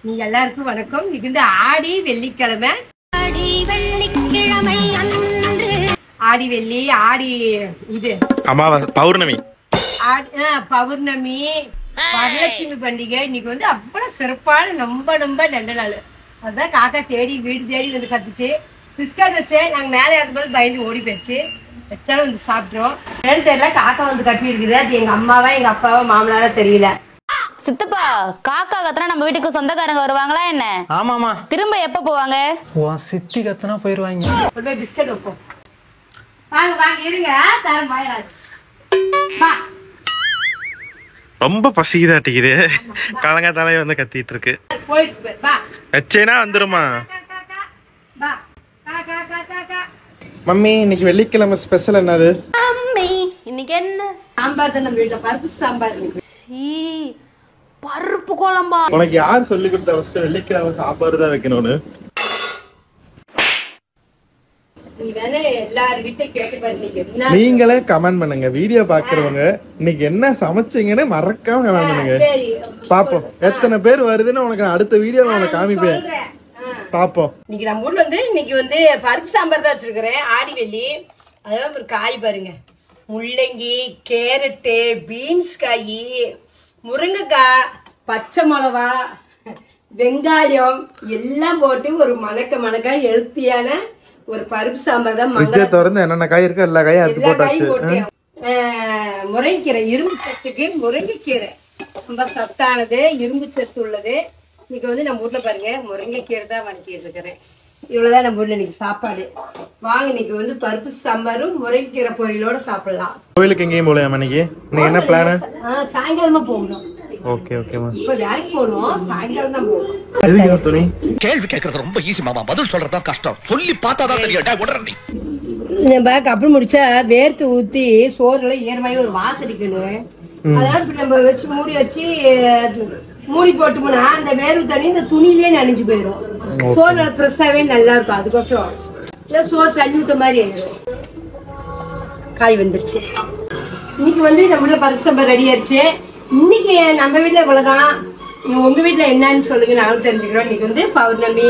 நீங்க எல்லாருக்கும் வணக்கம். இன்னைக்கு வந்து ஆடி வெள்ளிக்கிழமை. ஆடி வெள்ளி ஆடி இது பௌர்ணமி பௌர்ணமி வரலட்சுமி பண்டிகை. இன்னைக்கு வந்து அவ்வளவு சிறப்பான ரொம்ப நல்ல நாள். அதான் காக்கா தேடி வீடு தேடி வந்து கத்துச்சு. பிஸ்கட் வச்சேன். நாங்க மேலே இருக்கும்போது பயந்து ஓடி போயிடுச்சு. வச்சாலும் வந்து சாப்பிட்டோம். என்னன்னு தெரியல, காக்கா வந்து கட்டி இருக்குது. அது எங்க அம்மாவா எங்க அப்பாவா மாமனாரா தெரியல. சித்தப்பா, காக்கா கத்துனா நம்ம வீட்டுக்கு சொந்தக்காரங்க வருவாங்களா என்ன? ஆமாமா. திரும்ப எப்ப போவாங்க? சித்தி கத்துனா போயிருவாங்க. போய் பிஸ்கட் வைப்போம். வாங்க இருங்க, தரம் பாயராது. ரொம்ப பசிக்குதாட்டிக்குது. காலங்காத்தாலே வந்து கத்திட்டு இருக்கு. வச்சேனா வந்துருமா? மம்மி, இன்னைக்கு வெள்ளிக்கிழமை ஸ்பெஷல் என்னது? மம்மி, இன்னைக்கு என்ன சாம்பார் தான். நம்ம வீட்டுல பருப்பு சாம்பார் இருக்கு. பருப்பு குழம்பா? உனக்கு யார் சொல்லி கொடுத்தா ஃபர்ஸ்ட் வெள்ளிக்கிழமை சாப்பாடு தான் வைக்கணும்னு? நீ வேணா எல்லார் வீட்டையும் கேட்டு பாருங்க. நீங்களே கமெண்ட் பண்ணுங்க. வீடியோ பாக்குறவங்க இன்னைக்கு என்ன சமைச்சீங்கன்னு மறக்காம கமெண்ட் பண்ணுங்க. பாப்போம் எத்தனை பேர் வருதுன்னு உனக்கு அடுத்த வீடியோல உனக்கு காமிப்பேன். பாப்போம். இன்னைக்கு நம்ம ஊர்ல வந்து இன்னைக்கு வந்து பருப்பு சாம்பார் தான் வச்சிருக்கிறேன். ஆடி வெள்ளி. அதான் ஒரு காய் பாருங்க. முள்ளங்கி, கேரட்டு, பீன்ஸ் காய், முருங்கைக்காய், பச்சை மிளகா, வெங்காயம் எல்லாம் போட்டு ஒரு மணக்க ஹெல்த்தியான ஒரு பருப்பு சாம்பார் தான். திறந்து என்னென்ன காய் இருக்கு எல்லா காயும் அரைச்சு போட்டாச்சு. முருங்கைக்கீரை இரும்பு சத்துக்கு முருங்கைக்கீரை ரொம்ப சத்தானது, இரும்பு சத்து உள்ளது. இன்னைக்கு வந்து நம்ம வீட்டுல பாருங்க முருங்கைக்கீரை தான் வணக்கிட்டு இருக்கிறேன். இவ்வளவுதான் நம்ம வீட்டுல இன்னைக்கு சாப்பாடு. வாங்க இன்னைக்கு வந்து பருப்பு சாம்பாரும் முருங்கைக்கீரை பொரியலோட சாப்பிடலாம். கோயிலுக்கு எங்கேயும் போகலையா இன்னைக்கு? இன்னைக்கு என்ன பிளான்? சாயங்காலமா போகணும். ஓகே ஓகேமா. இப்ப வேலைக்கு போகணும், சாயங்காலம் தான் போகணும். எதுக்கு துணி? கேள்வி கேட்கறது ரொம்ப ஈஸி மாமா, பதில் சொல்றதா கஷ்டம். சொல்லி பார்த்தாதான் தெரியும். உடனே நம்ம கப்பல் முடிச்சா வேர்த்து ஊத்தி சோறுல ஈரமாயி ஒரு வாசடிக்கணும். அதனால இப்ப நம்ம வச்சு மூடி வச்சு மூடி போட்டோம்னா அந்த வேர்வு தண்ணி இந்த துணியிலேயே நனைஞ்சு போயிடும். சோறு ஃப்ரெஷ்ஷாவே நல்லா இருக்கும். அதுக்கப்புறம் இல்ல சோறு தண்ணி விட்ட மாதிரி ஆயிடும். காய் வந்துருச்சு. இன்னைக்கு வந்து நம்ம பருப்பு சாம்பார் ரெடி ஆயிடுச்சு. இன்னைக்கு நம்ம வீட்டுல இவ்வளவுதான். உங்க வீட்டுல என்னன்னு சொல்லுங்க, நானும் தெரிஞ்சுக்கிறோம். இன்னைக்கு வந்து பௌர்ணமி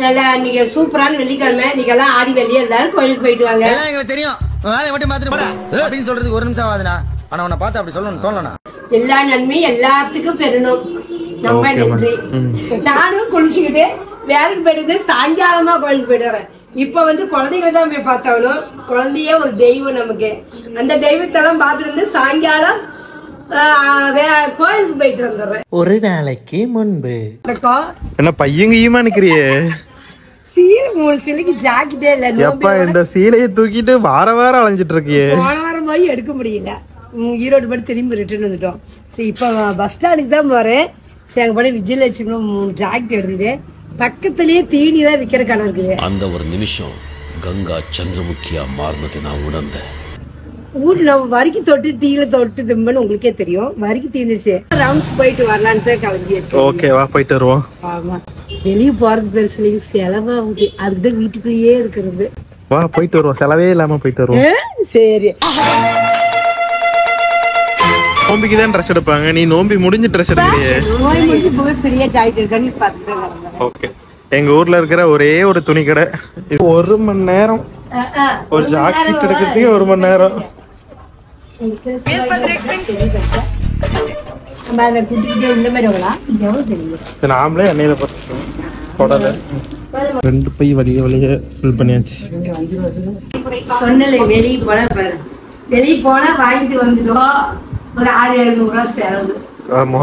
நல்லா. இன்னைக்கு சூப்பரான வெள்ளிக்கிழமை. இன்னைக்கு எல்லாம் ஆடி வெள்ளி எல்லாரும் கோயிலுக்கு போயிட்டு வாங்க. எங்களுக்கு தெரியும். வேலையை மட்டும் பாத்துட்டு அப்படின்னு சொல்றதுக்கு ஒரு நிமிஷம் ஆகுதுண்ணா. ஆனா உன்னை பார்த்து அப்படி சொல்லணும் தோணலாம். எல்லா நன்மையும் எல்லாத்துக்கும் பெறணும். ரொம்ப நன்றி. நானும் குளிச்சுக்கிட்டு வேலைக்கு போயிட்டு சாயங்காலமா கோயிலுக்கு போயிட்டு வரேன். இப்ப வந்து குழந்தைகளை தான் போய் பார்த்தாலும் குழந்தையே ஒரு தெய்வம் நமக்கு. அந்த தெய்வத்தெல்லாம் பார்த்துட்டு சாயங்காலம் கோயிலுக்கு போயிட்டு வந்துடுறேன். ஒரு நாளைக்கு முன்பு என்ன பையங்கயுமா நிக்கிறியே? சீலை 3 சிலைக்கு ஜாக்கிட்டே இல்ல. எப்பா இந்த சீலையை தூக்கிட்டு வாரம் அலைஞ்சிட்டு இருக்கியே. போன வாரம் போய் எடுக்க முடியல. ஈரோடு போய் திரும்பி ரிட்டர்ன் வந்துட்டோம். சரி இப்ப பஸ் ஸ்டாண்டுக்கு தான் போறேன். சரி அங்க போய் விஜயில் வச்சுக்கணும். 3 ஜாக்கெட் எடுத்துட்டு பக்கத்திலேயே தீனி தான் விற்கிற கடை இருக்குது. அந்த ஒரு நிமிஷம் கங்கா சந்திரமுகியா மாறினதை நான் உணர்ந்தேன். வீட்டுல வரிக்கு தொட்டு டீல தொட்டு திம்பன்னு உங்களுக்கே தெரியும். வரிக்கு தீர்ந்துச்சு. ரவுண்ட்ஸ் போயிட்டு வரலான்னு தான் கிளம்பியாச்சு. ஓகேவா, போயிட்டு வருவோம். ஆமா, வெளியே போறது பெருசு செலவாகுது. அதுக்குதான் வீட்டுக்குள்ளேயே இருக்கிறது. வா போயிட்டு வருவோம். செலவே இல்லாம போயிட்டு வருவோம். சரி. நோம்பிக்கு தான் ட்ரெஸ் எடுப்பாங்க. நீ நோம்பி முடிஞ்சு ட்ரெஸ் எடுக்கலையே. நோய் முடிஞ்சு போய் ஃப்ரீயா ஜாக்கெட் எடுக்கன்னு பார்த்துட்டு. ஓகே. எங்க ஊர்ல இருக்கிற ஒரே ஒரு துணி கடை. 1 மணி நேரம் ஒரு ஜாக்கெட் எடுக்கிறதுக்கு 1 மணி நேரம். நாமளே எண்ணெயில போடல. 2 பை வழிய ஃபில் பண்ணியாச்சு. சொன்னல வெளியே போனா பாரு. வெளியே போனா வாங்கிட்டு வந்துட்டோம். ஒரு 600-700 ரூபா செலவு. ஆமா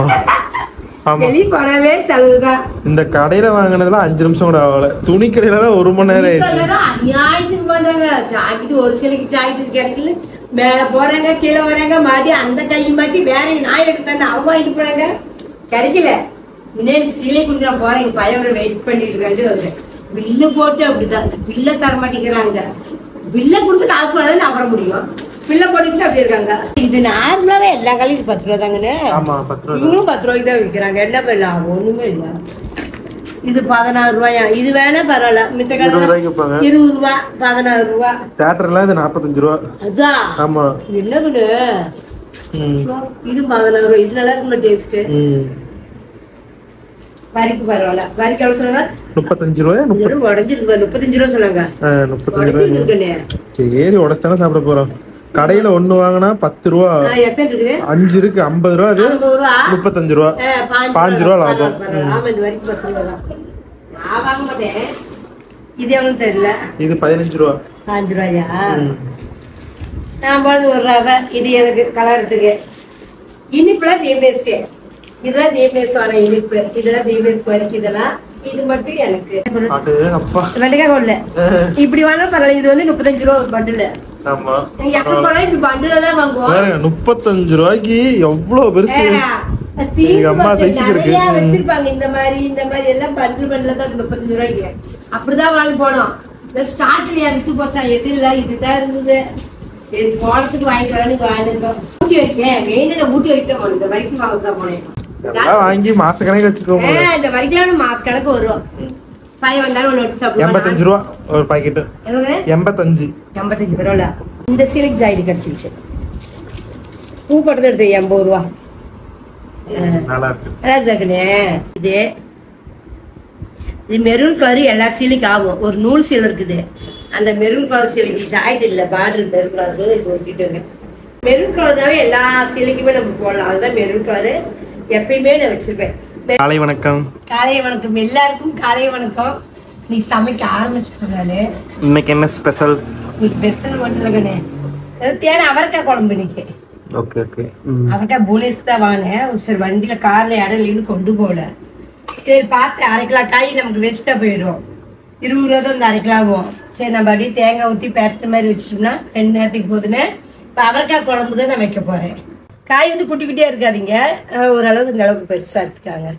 வெளியே போனவே செலவுதான். இந்த கடையில வாங்கினதுல 5 நிமிஷம் கூட ஆகல. துணி கடையில தான் 1 மணி நேரம் ஆயிடுச்சு. அநியாயத்துக்கு பண்றாங்க. ஜாக்கெட் ஒரு சிலைக்கு ஜாக்கெட் கிடைக்கல. மேல போறாங்க, கீழே வராங்க, மாட்டி அந்த கையை மாத்தி வேற நாய் எடுத்தாங்க. அவங்க வாங்கிட்டு போறாங்க, கிடைக்கல. முன்னாடி சீலை குடுக்க போறேன். எங்க பையன் வெயிட் பண்ணிட்டு இருக்காரு. பில்லு போட்டு அப்படிதான் பில்ல தர மாட்டேங்கிறாங்க. பில்ல கொடுத்து காசு பண்ணாதான் நான் வர முடியும். பில்ல போட்டுட்டு அப்படி இருக்காங்க. இது நார்மலாவே எல்லா காலையும் இது 10 ரூபா தாங்கன்னு. இவங்களும் 10 ரூபாய்க்கு தான் விற்கிறாங்க. என்ன பண்ண ஒண்ணுமே இல்ல. இது 16 ரூபாயா? இது வேணா பரவாயில்ல. மித்த கடை 20 ரூபா, 16 ரூபா. தியேட்டர்ல இது 45 ரூபா. அதான். ஆமா. என்னது இது 16 ரூபா. இது நல்லா இருக்குமா டேஸ்ட்? வரிக்கு பரவாயில்ல. வரிக்கு எவ்வளவு சொன்னாங்க? 35 ரூபாயா? உடஞ்சிருக்கு. 35 ரூபா சொன்னாங்க. 35 ரூபாய். சரி, உடச்சானே சாப்பிட போறோம். கடையில ஒண்ணு வாங்கினா 10 ரூபா. எத்தனை இருக்குது? 5 இருக்கு. 50 ரூபா. அது 35 ரூபா. 5 ரூபா லாபம். ஆமா, இது வரைக்கும் 10 ரூபா தான். நான் வாங்க மாட்டேன். இது எவ்வளவு தெரியல. இது 15 ரூபா. 5 ரூபாயா? நான் போனது 1 ரூபா. இது எனக்கு கலர்றதுக்கு. இனிப்புலாம் தீபேஸ்க்கு. இதெல்லாம் தீபேஸ்வான இனிப்பு. இதெல்லாம் தீபேஸ்க்கு வரைக்கும். இதெல்லாம் இது மட்டும் எனக்கு. வெண்டைக்காய் கொள்ள இப்படி வாங்க பரவாயில்ல. இது வந்து 35 ரூபா ஒரு பண்டில். ஆமா, நீங்க எப்ப போனா இப்படி பண்டில தான் வாங்குவோம். 35 ரூபாய்க்கு எவ்வளவு பெருசு அம்மா சைஸ்க்கு இருக்கு. வச்சிருப்பாங்க இந்த மாதிரி எல்லாம் பண்டில் தான் 35 ரூபாய்க்கு. அப்படிதான் வாங்கி போனோம். இந்த ஸ்டார்ட்ல வித்து போச்சா? எது இல்ல, இதுதான் இருந்தது. சரி, போனதுக்கு வாங்கிட்டு வரேன்னு வாங்கிட்டோம். ஊட்டி வைக்கேன். மெயினா ஊட்டி வைக்க போனோம். இந்த வரைக்கும் வாங்கதான் போனேன். வாங்கி மாச கணக்கு வச்சுக்கோங்க. இந்த வரைக்கும் மாச கணக்கு வரும். பையன் வந்தாலும் ஒண்ணு எடுத்து சாப்பிடுவோம். 85 ரூபா ஒரு பாக்கெட். 85 பரவாயில்ல. இந்த சில்க் ஜாயிடி கிடைச்சிருச்சு. பூ பட்டது எடுத்து 80 ரூபா. நல்லா இருக்கு. இது மெரூன் கலர் எல்லா சீலைக்கு ஆகும். ஒரு நூல் சீலை இருக்குது. அந்த மெரூன் கலர் சீலைக்கு ஜாயிட் இல்ல, பார்டர் மெரூன் கலர். இது ஒட்டிட்டுங்க. மெரூன் கலர் தாவே எல்லா சீலைக்குமே நம்ம போடலாம். அதுதான் மெரூன் கலரு. எப்பயுமே நான் வச்சிருப்பேன். காலை வணக்கம். காலை வணக்கம் எல்லாருக்கும். காலை வணக்கம். நீ சமைக்க ஆரம்பிச்சிட்டாரு. இன்னைக்கு என்ன ஸ்பெஷல்? ஸ்பெஷல் ஒண்ணுலங்கண்ணே. தேவை அவரைக்காய் குழம்பு இன்னைக்கு. Okay okay. அவரைக்காய் போலீஸ்க்கு தான் வாங்கினேன். சரி, வண்டியில கார்ல இடம் கொண்டு போல. சரி, பார்த்து 1/2 கிலோ காய் நமக்கு வேஸ்டா போயிடும். 20 ரூபா தான் இந்த 1/2 கிலோ ஆகும். சரி, நம்ம அப்படியே தேங்காய் ஊத்தி பேரட்டு மாதிரி வச்சுட்டோம்னா 2 நேரத்துக்கு போதுன்னு. இப்ப அவரைக்காய் குழம்பு தான் நான் வைக்க போறேன். காய் வந்து குட்டிக்கிட்டே இருக்காதீங்க. ஓரளவுக்கு இந்த அளவுக்கு பெருசா எடுத்துக்காங்க.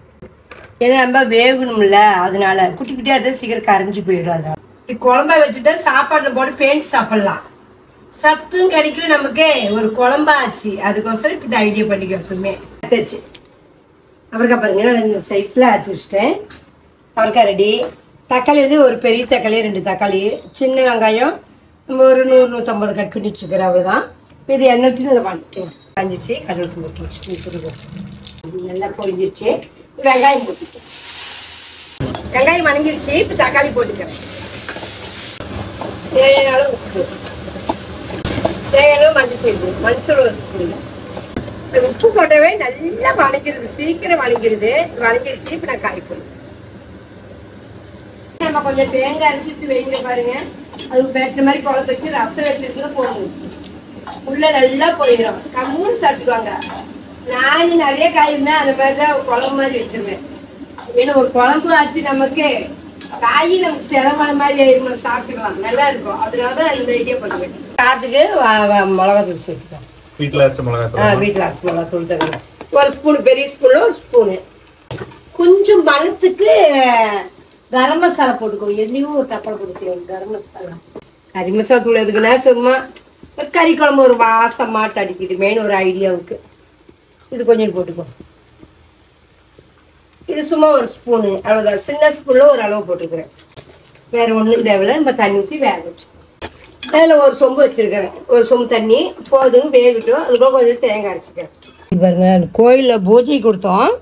ஏன்னா நம்ம வேகணும்ல, அதனால குட்டிக்கிட்டே இருந்தா சீக்கிரம் கரைஞ்சு போயிடும். அதனால குழம்பா வச்சுட்டா சாப்பாடுல போட்டு பேஞ்சு சாப்பிடலாம். சத்தும் கிடைக்கும் நமக்கு. ஒரு குழம்பா ஆச்சு. அதுக்கோசரம் இப்படி ஐடியா பண்ணிக்க. எப்பவுமே அவரைக்காய் பாருங்க, இந்த சைஸ்ல அரைச்சி வச்சுட்டேன். அவரைக்காய் ரெடி. தக்காளி வந்து ஒரு பெரிய தக்காளி, 2 தக்காளி, சின்ன வெங்காயம் நம்ம ஒரு 100-150 கட் பண்ணி வச்சுருக்கிறேன். அவ்வளவுதான். இது எண்ணெய் ஊற்றி நல்லா பண்ணிக்கலாம். காஞ்சிச்சு. கருவேப்பிலை போட்டு நல்லா பொரிஞ்சிருச்சு. வெங்காயம் போட்டு வெங்காயம் வணங்கிருச்சு. இப்ப தக்காளி போட்டுக்கிறேன். தேவையான அளவு உப்பு, தேவையான அளவு மஞ்சள் ஒரு ஸ்பூன். உப்பு போட்டவே நல்லா வணங்கிருது. சீக்கிரம் வணங்கிருது. வணங்கிருச்சு. இப்ப நான் காய் போடுறேன். நம்ம கொஞ்சம் தேங்காய் அரைச்சி வைங்க பாருங்க. அது பேட்ட மாதிரி குழம்பு வச்சு ரசம் வச்சிருக்கணும் போகணும். உள்ள நல்லா போயிடும். கம்முன்னு சாப்பிட்டுக்குவாங்க. நான் நிறைய காய் இருந்தா அந்த மாதிரிதான் குழம்பு மாதிரி வச்சிருவேன். ஏன்னா ஒரு குழம்பு ஆச்சு நமக்கு. காய் நமக்கு செலவான மாதிரி ஆயிருமா, சாப்பிட்டுக்கலாம். நல்லா இருக்கும். அதனாலதான் இந்த ஐடியா பண்ணுவேன். காட்டுக்கு மிளகா தூள் சேர்த்துக்கலாம். வீட்டுல அரைச்ச மிளகாய். வீட்டுல அரைச்ச மிளகா தூள் தருங்க. ஒரு ஸ்பூன், பெரிய ஸ்பூன்ல ஒரு ஸ்பூனு. கொஞ்சம் மணத்துக்கு கரம் மசாலா போட்டுக்கோ. எதுலையும் ஒரு டப்பல் போட்டுக்கலாம். கரம் மசாலா, கறி மசாலா தூள் எதுக்குன்னா சும்மா ஒரு கறி குழம்பு ஒரு வாசமாட்டு அடிக்குது. மெயின் ஒரு ஐடியாவுக்கு இது கொஞ்சம் போட்டுக்கோ. இது சும்மா ஒரு ஸ்பூனு, அவ்வளவுதான். சின்ன ஸ்பூன்ல ஒரு அளவு போட்டுக்கிறேன். வேற ஒண்ணும் தேவையில்ல. நம்ம தண்ணி ஊற்றி வேக வச்சு அதில் ஒரு சொம்பு வச்சிருக்கிறேன். ஒரு சொம்பு தண்ணி போதும், வேகட்டும். அதுக்கப்புறம் கொஞ்சம் தேங்காய் அரைச்சிக்கிறேன். பாருங்க, கோயிலில் பூஜை கொடுத்தோம்.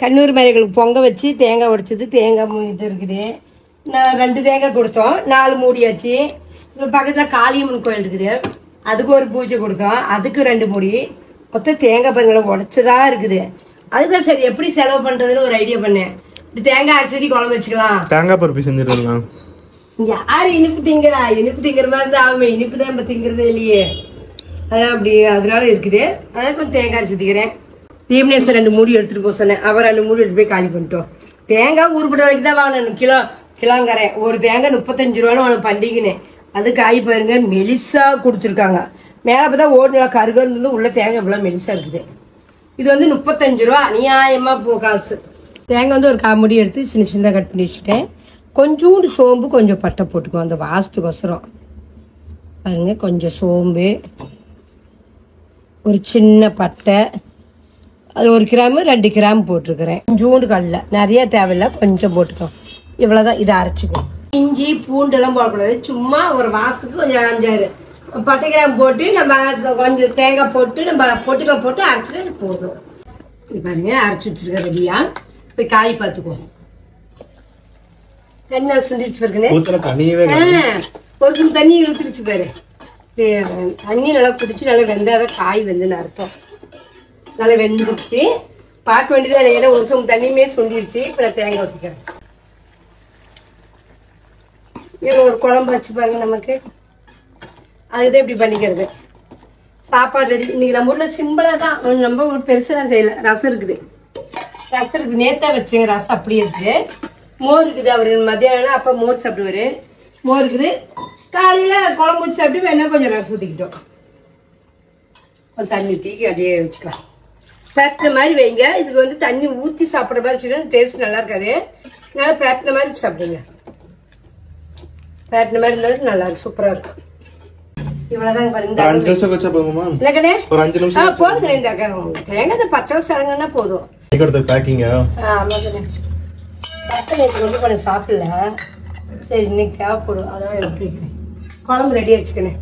கண்ணூர் மறைகளுக்கு பொங்க வச்சு தேங்காய் உடைச்சது. தேங்காய் இது இருக்குது. நான் 2 தேங்காய் கொடுத்தோம். 4 மூடியாச்சு. பக்கத்தில் காளியம்மன் கோயில் இருக்குது. அதுக்கு ஒரு பூஜை கொடுத்தோம். அதுக்கு 2 மூடி. மொத்தம் தேங்காய் பாருங்களை உடைச்சதா இருக்குது. அதுதான் சரி எப்படி செலவு பண்றதுன்னு ஒரு ஐடியா பண்ணேன். இது தேங்காய் அரைச்சி ஊற்றி குழம்பு வச்சுக்கலாம். தேங்காய் பருப்பி செஞ்சிடலாம். யாரு இனிப்பு திங்கிறா? இனிப்பு திங்கிற மாதிரி தான் ஆகுமே. இனிப்பு தான் நம்ம திங்கிறதே இல்லையே. அதான் அப்படி. அதனால இருக்குது. அதனால கொஞ்சம் தேங்காய் சுத்திக்கிறேன். தீமனேஸ்வர் 2 மூடி எடுத்துட்டு போக சொன்னேன். அவர் 2 மூடி எடுத்து போய் காலி பண்ணிட்டோம். தேங்காய் ஊறுபட்ட வரைக்கும் தான் வாங்கணும். கிலோங்கிறேன். ஒரு தேங்காய் 35 ரூபான்னு அவனுக்கு பண்டிகைன்னு. அது காய் பாருங்க, மெலிசா கொடுத்துருக்காங்க. மேல பார்த்தா ஓடு நல்லா கருக இருந்தது. உள்ள தேங்காய் இவ்வளவு மெலிசா இருக்குது. இது வந்து 35 ரூபா. அநியாயமா காசு. தேங்காய் வந்து ஒரு 1/4 மூடி எடுத்து சின்ன சின்னதாக கட் பண்ணி வச்சுட்டேன். கொஞ்சோண்டு சோம்பு, கொஞ்சம் பட்டை போட்டுக்குவோம் அந்த வாசத்துக்கோசரம். பாருங்க, கொஞ்சம் சோம்பு, ஒரு சின்ன பட்டை, அது 1 கிராம் 2 கிராம் போட்டிருக்கிறேன். கொஞ்சோண்டு கடலை, நிறைய தேவையில்லை, கொஞ்சம் போட்டுக்கோம். இவ்வளவுதான். இதை அரைச்சிக்குவோம். இஞ்சி பூண்டு எல்லாம் போடக்கூடாது. சும்மா ஒரு வாசத்துக்கு கொஞ்சம் 5-6 பட்டை கிராம் போட்டு நம்ம கொஞ்சம் தேங்காய் போட்டு நம்ம பொட்டுக்களை போட்டு அரைச்சிட்டு போதும். பாருங்க, அரைச்சி வச்சிருக்க ரெடியா. போய் காய் பார்த்துக்கோ. தண்ணி சுண்டிச்சு பாருங்க. ஊத்துல தண்ணியவே ஒரு சில தண்ணி இழுத்துருச்சு பாரு. தண்ணி நல்லா குடிச்சு நல்லா வெந்தாதான் காய் வெந்துன்னு அர்த்தம். நல்லா வெந்துருச்சு பார்க்க வேண்டியதான். ஏன்னா ஒரு சில தண்ணியுமே சுண்டிருச்சு. இப்ப நான் தேங்காய் ஊற்றிக்கிறேன். ஒரு குழம்பு வச்சு பாருங்க. நமக்கு அதுதான் இப்படி பண்ணிக்கிறது. சாப்பாடு ரெடி. இன்னைக்கு நம்ம ஊர்ல சிம்பிளா தான், நம்ம ஒரு பெருசா செய்யல. ரசம் இருக்குது. நேத்தா வச்சேன் ரசம் அப்படியே இருக்கு. மோர் இருக்குது. அவரு மத்தியானம் அப்ப மோர் சாப்பிடுவாரு. மோர் இருக்குது. காலையில குழம்பு வச்சு சாப்பிட்டு வேணா கொஞ்சம் ரசம் ஊத்திக்கிட்டோம். கொஞ்சம் தண்ணி ஊற்றி அப்படியே வச்சுக்கலாம். பேட்டின மாதிரி வைங்க. இதுக்கு வந்து தண்ணி ஊற்றி சாப்பிட்ற மாதிரி வச்சுக்கணும். டேஸ்ட் நல்லா இருக்காது. அதனால பேட்டின மாதிரி சாப்பிடுங்க. பேட்டின மாதிரி இருந்தாலும் நல்லா இருக்கும். சூப்பரா இருக்கும். இவ்வளவுதாங்க பாருங்க. 5 நிமிஷம் வச்சா போதுமா? இல்லக்கண்ணே ஒரு 5 நிமிஷம் போதுங்க. இந்த தேங்காய் பச்சை சடங்குன்னா போதும். பேக்கிங்க. ஆமாங்கண்ணே. பச்சை கொண்டு கொஞ்சம் சாப்பிடல. சரி இன்னைக்கு தேவைப்படும். அதெல்லாம் எடுத்து வைக்கிறேன். குழம்பு ரெடி வச்சுக்கணே.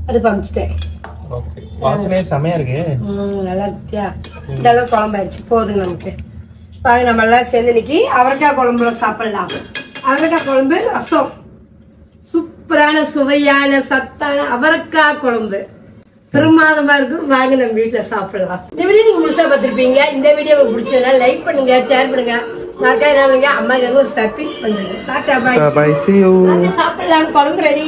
அடுப்பு அமைச்சிட்டேன். வாசனையே செமையா இருக்கு. நல்லா இருக்கியா? இதெல்லாம் குழம்பு ஆயிடுச்சு. போதுங்க நமக்கு. பாருங்க நம்ம எல்லாம் சேர்ந்து இன்னைக்கு அவரைக்காய் குழம்புல சாப்பிடலாம். அவரைக்காய் குழம்பு ரசம். சூப்பரான சுவையான சத்தான அவரைக்காய் குழம்பு பிரமாதமா இருக்கும். வாங்க நம்ம வீட்டுல சாப்பிடலாம். இந்த வீடியோ நீங்க முழுசா பார்த்திருப்பீங்க. இந்த வீடியோ உங்களுக்கு பிடிச்சதுன்னா லைக் பண்ணுங்க, ஷேர் பண்ணுங்க, மறக்காம அம்மாக்கு ஒரு சர்ப்ரைஸ் பண்ணுங்க. டாடா பாய். Bye. See you. சாப்பிடலாம். குழம்பு ரெடி.